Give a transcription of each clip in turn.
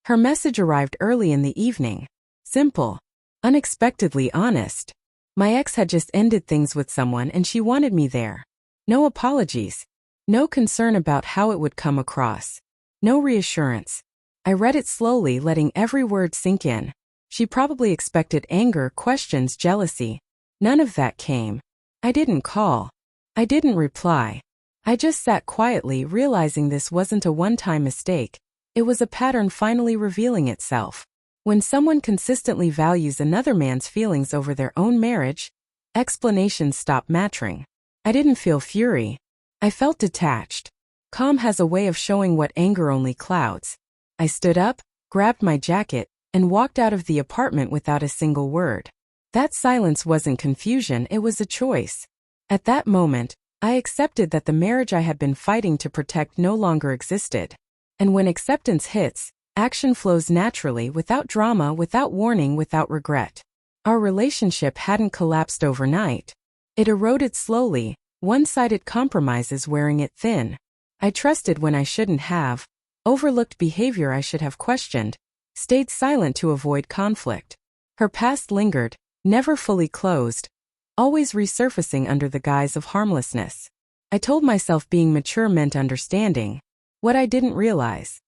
Her message arrived early in the evening. Simple. Unexpectedly honest. My ex had just ended things with someone and she wanted me there. No apologies. No concern about how it would come across. No reassurance. I read it slowly, letting every word sink in. She probably expected anger, questions, jealousy. None of that came. I didn't call. I didn't reply. I just sat quietly, realizing this wasn't a one-time mistake. It was a pattern finally revealing itself. When someone consistently values another man's feelings over their own marriage, explanations stop mattering. I didn't feel fury. I felt detached. Calm has a way of showing what anger only clouds. I stood up, grabbed my jacket, and walked out of the apartment without a single word. That silence wasn't confusion, it was a choice. At that moment, I accepted that the marriage I had been fighting to protect no longer existed. And when acceptance hits, action flows naturally, without drama, without warning, without regret. Our relationship hadn't collapsed overnight. It eroded slowly, one-sided compromises wearing it thin. I trusted when I shouldn't have, overlooked behavior I should have questioned, stayed silent to avoid conflict. Her past lingered, never fully closed, always resurfacing under the guise of harmlessness. I told myself being mature meant understanding. What I didn't realize.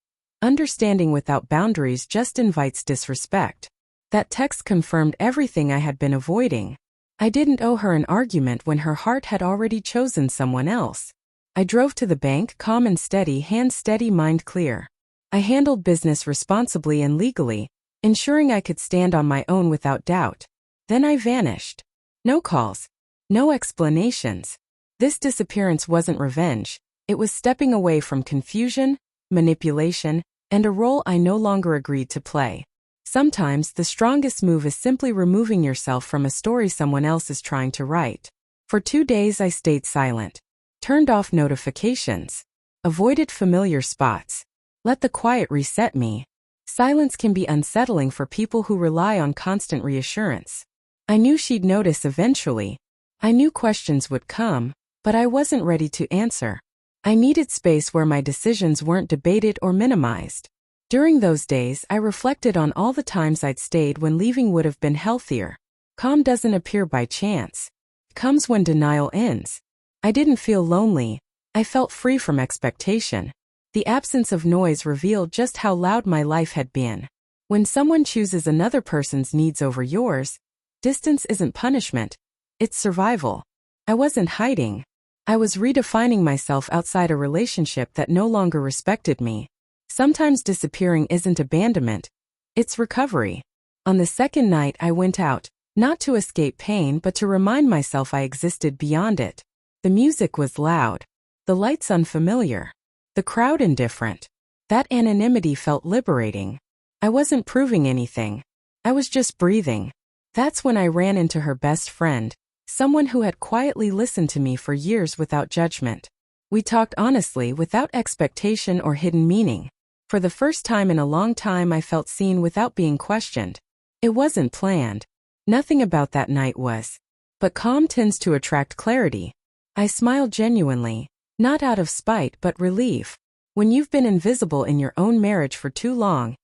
Understanding without boundaries just invites disrespect. That text confirmed everything I had been avoiding. I didn't owe her an argument when her heart had already chosen someone else. I drove to the bank, calm and steady, hands steady, mind clear. I handled business responsibly and legally, ensuring I could stand on my own without doubt. Then I vanished. No calls. No explanations. This disappearance wasn't revenge. It was stepping away from confusion, manipulation, and a role I no longer agreed to play. Sometimes the strongest move is simply removing yourself from a story someone else is trying to write. For 2 days I stayed silent. Turned off notifications. Avoided familiar spots. Let the quiet reset me. Silence can be unsettling for people who rely on constant reassurance. I knew she'd notice eventually. I knew questions would come, but I wasn't ready to answer. I needed space where my decisions weren't debated or minimized. During those days, I reflected on all the times I'd stayed when leaving would have been healthier. Calm doesn't appear by chance. It comes when denial ends. I didn't feel lonely. I felt free from expectation. The absence of noise revealed just how loud my life had been. When someone chooses another person's needs over yours, distance isn't punishment. It's survival. I wasn't hiding. I was redefining myself outside a relationship that no longer respected me. Sometimes disappearing isn't abandonment. It's recovery. On the second night I went out, not to escape pain but to remind myself I existed beyond it. The music was loud. The lights unfamiliar. The crowd indifferent. That anonymity felt liberating. I wasn't proving anything. I was just breathing. That's when I ran into her best friend. Someone who had quietly listened to me for years without judgment. We talked honestly without expectation or hidden meaning. For the first time in a long time I felt seen without being questioned. It wasn't planned. Nothing about that night was. But calm tends to attract clarity. I smiled genuinely, not out of spite but relief. When you've been invisible in your own marriage for too long,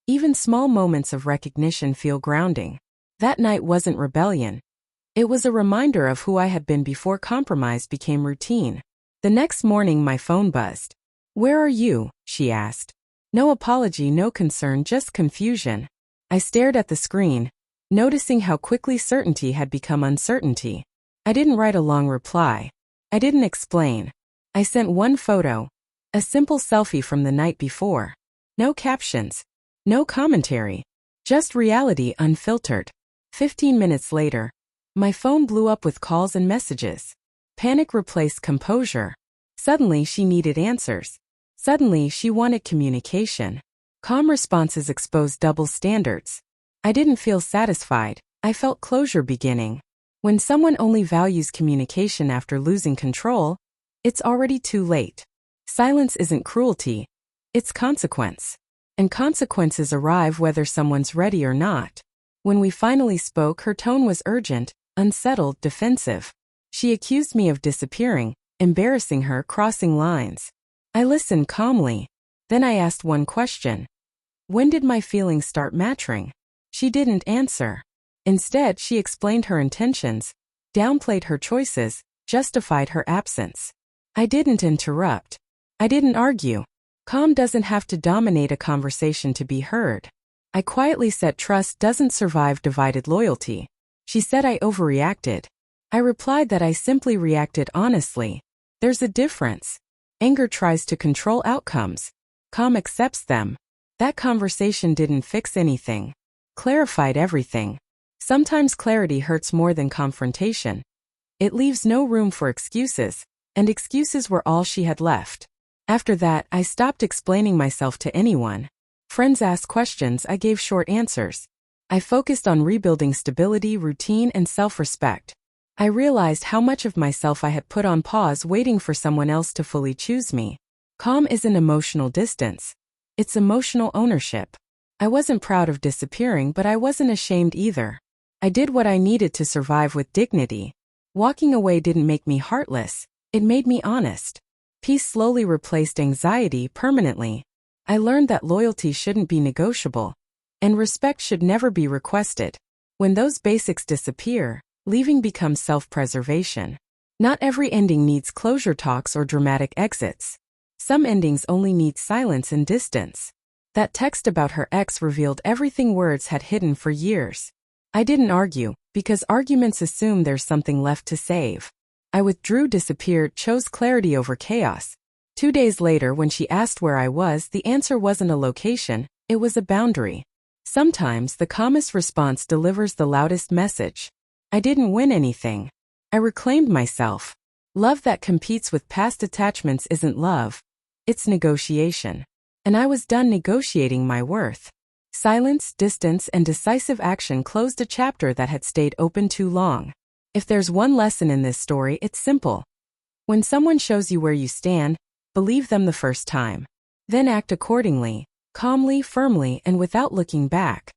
even small moments of recognition feel grounding. That night wasn't rebellion. It was a reminder of who I had been before compromise became routine. The next morning my phone buzzed. "Where are you?" she asked. No apology, no concern, just confusion. I stared at the screen, noticing how quickly certainty had become uncertainty. I didn't write a long reply. I didn't explain. I sent one photo, a simple selfie from the night before. No captions, no commentary, just reality unfiltered. 15 minutes later, my phone blew up with calls and messages. Panic replaced composure. Suddenly she needed answers. Suddenly she wanted communication. Calm responses exposed double standards. I didn't feel satisfied. I felt closure beginning. When someone only values communication after losing control, it's already too late. Silence isn't cruelty. It's consequence. And consequences arrive whether someone's ready or not. When we finally spoke, her tone was urgent, unsettled, defensive. She accused me of disappearing, embarrassing her, crossing lines. I listened calmly. Then I asked one question. When did my feelings start matching? She didn't answer. Instead, she explained her intentions, downplayed her choices, justified her absence. I didn't interrupt. I didn't argue. Calm doesn't have to dominate a conversation to be heard. I quietly said trust doesn't survive divided loyalty. She said I overreacted. I replied that I simply reacted honestly. There's a difference. Anger tries to control outcomes. Calm accepts them. That conversation didn't fix anything. Clarified everything. Sometimes clarity hurts more than confrontation. It leaves no room for excuses, and excuses were all she had left. After that, I stopped explaining myself to anyone. Friends asked questions, I gave short answers. I focused on rebuilding stability, routine, and self-respect. I realized how much of myself I had put on pause waiting for someone else to fully choose me. Calm isn't emotional distance. It's emotional ownership. I wasn't proud of disappearing, but I wasn't ashamed either. I did what I needed to survive with dignity. Walking away didn't make me heartless. It made me honest. Peace slowly replaced anxiety permanently. I learned that loyalty shouldn't be negotiable, and respect should never be requested. When those basics disappear, leaving becomes self-preservation. Not every ending needs closure talks or dramatic exits. Some endings only need silence and distance. That text about her ex revealed everything words had hidden for years. I didn't argue, because arguments assume there's something left to save. I withdrew, disappeared, chose clarity over chaos. 2 days later, when she asked where I was, the answer wasn't a location, it was a boundary. Sometimes the calmest response delivers the loudest message. I didn't win anything. I reclaimed myself. Love that competes with past attachments isn't love. It's negotiation. And I was done negotiating my worth. Silence, distance, and decisive action closed a chapter that had stayed open too long. If there's one lesson in this story, it's simple. When someone shows you where you stand, believe them the first time. Then act accordingly, calmly, firmly, and without looking back.